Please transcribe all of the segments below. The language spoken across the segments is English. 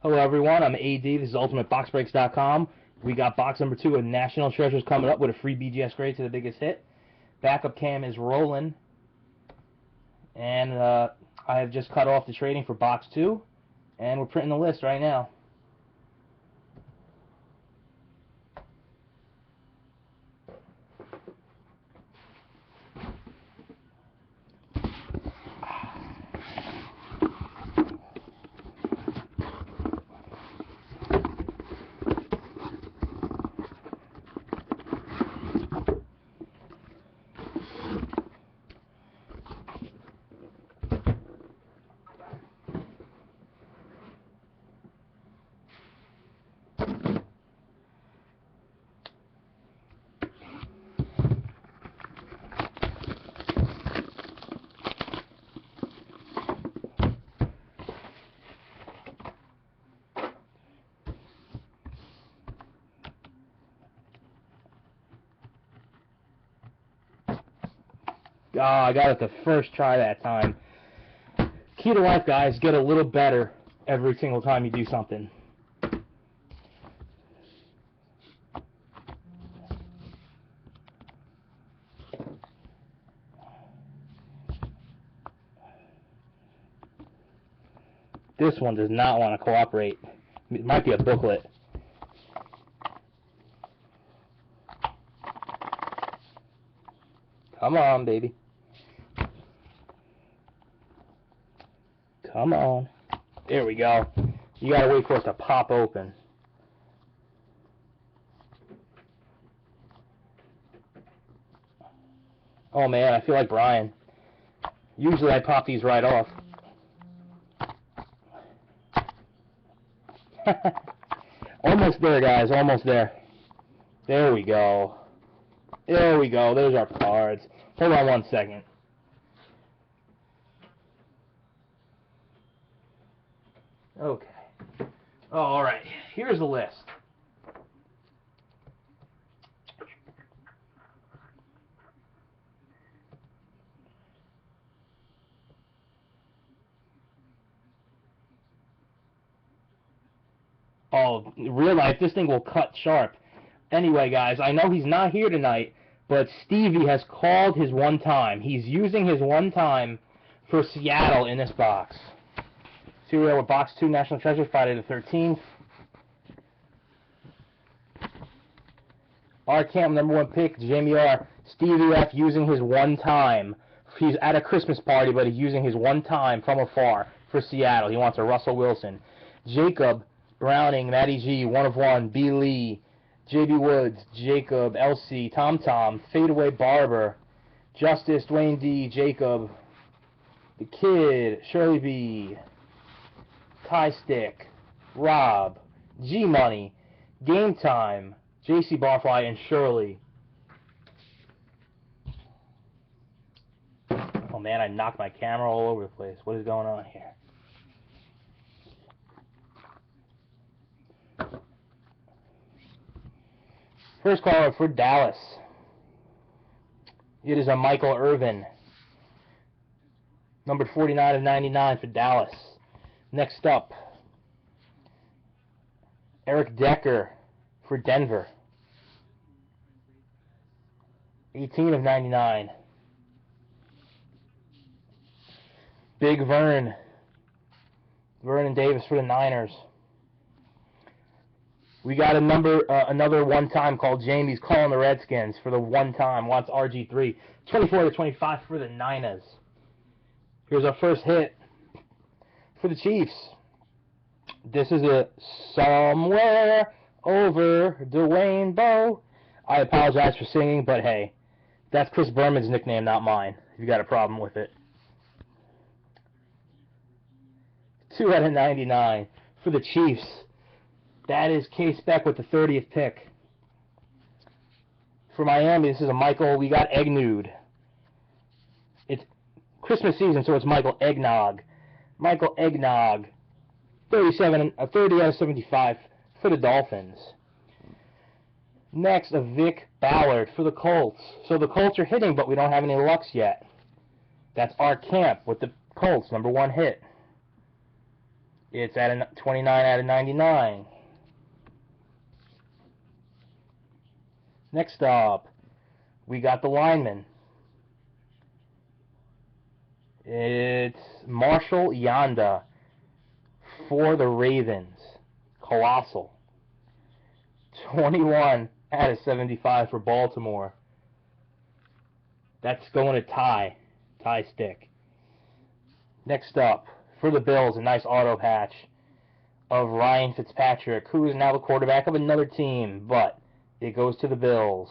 Hello everyone, I'm AD, this is UltimateBoxBreaks.com. We got box number 2 of National Treasures coming up with a free BGS grade to the biggest hit. Backup cam is rolling. And I have just cut off the trading for box 2. And we're printing the list right now. Oh, I got it the first try that time. Key to life, guys, get a little better every single time you do something. This one does not want to cooperate. It might be a booklet. Come on, baby. Come on. There we go. You gotta wait for it to pop open. Oh man, I feel like Brian. Usually I pop these right off. Almost there, guys. Almost there. There we go. There we go. There's our cards. Hold on one second. Okay. Oh, all right. Here's the list. Oh, in real life, this thing will cut sharp. Anyway, guys, I know he's not here tonight, but Stevie has called his one time. He's using his one time for Seattle in this box. See, we are with box 2 National Treasure, Friday the 13th. Our camp number 1 pick, Jamie R. Stevie F. using his one time. He's at a Christmas party, but he's using his one time from afar for Seattle. He wants a Russell Wilson. Jacob Browning, Matty G, 1 of 1, B. Lee, J.B. Woods, Jacob, LC, Tom Tom, Fadeaway Barber, Justice, Dwayne D, Jacob, The Kid, Shirley B, Kai Stick, Rob, G Money, Game Time, JC Barfly, and Shirley. Oh man, I knocked my camera all over the place. What is going on here? First caller for Dallas. It is a Michael Irvin. Numbered 49 of 99 for Dallas. Next up, Eric Decker for Denver. 18 of 99. Big Vernon Davis for the Niners. We got another one time called Jamie's calling the Redskins for the one time. Wants RG3. 24 to 25 for the Niners. Here's our first hit for the Chiefs. This is a Somewhere Over Dwayne Bowe. I apologize for singing, but hey, that's Chris Berman's nickname, not mine, if you got a problem with it. 2 out of 99 for the Chiefs. That is K-Spec with the 30th pick. For Miami, this is a Michael. We got Eggnude. It's Christmas season, so it's Michael Eggnog. Michael Eggnog. 30 out of 75 for the Dolphins. Next, a Vic Ballard for the Colts. So the Colts are hitting, but we don't have any lucks yet. That's our camp with the Colts, number 1 hit. It's at a 29 out of 99. Next up, we got the lineman. It's Marshall Yanda for the Ravens. Colossal. 21 out of 75 for Baltimore. That's going to Ty Stick. Next up, for the Bills, a nice auto patch of Ryan Fitzpatrick, who is now the quarterback of another team, but it goes to the Bills.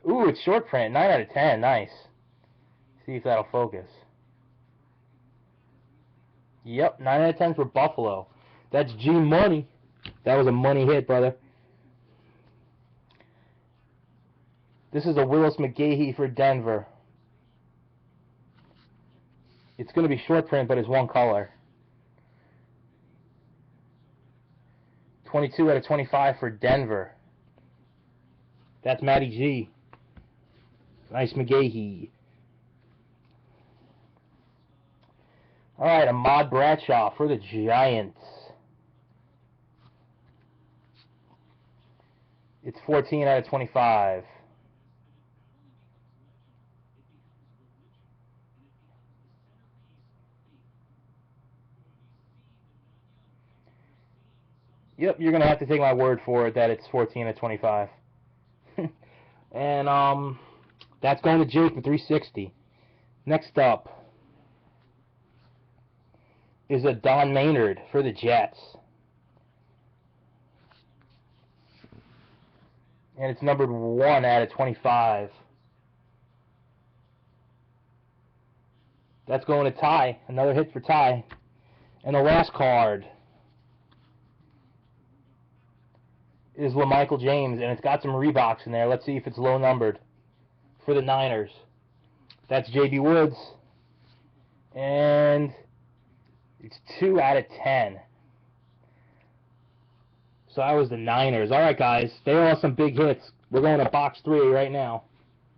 Ooh, it's short print, 9 out of 10, nice. See if that'll focus. Yep, 9 out of 10 for Buffalo. That's G Money. That was a money hit, brother. This is a Willis McGahee for Denver. It's going to be short print, but it's one color. 22 out of 25 for Denver. That's Matty G. Nice McGahee. Alright, Ahmad Bradshaw for the Giants. It's 14 out of 25. Yep, you're going to have to take my word for it that it's 14 of 25. And, that's going to Jake for 360. Next up is a Don Maynard for the Jets. And it's numbered 1 out of 25. That's going to Ty. Another hit for Ty. And the last card is LaMichael James, and it's got some Reeboks in there. Let's see if it's low numbered for the Niners. That's J.B. Woods, and it's 2 out of 10. So that was the Niners. Alright guys, they all some big hits. We're going to box 3 right now.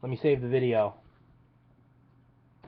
Let me save the video.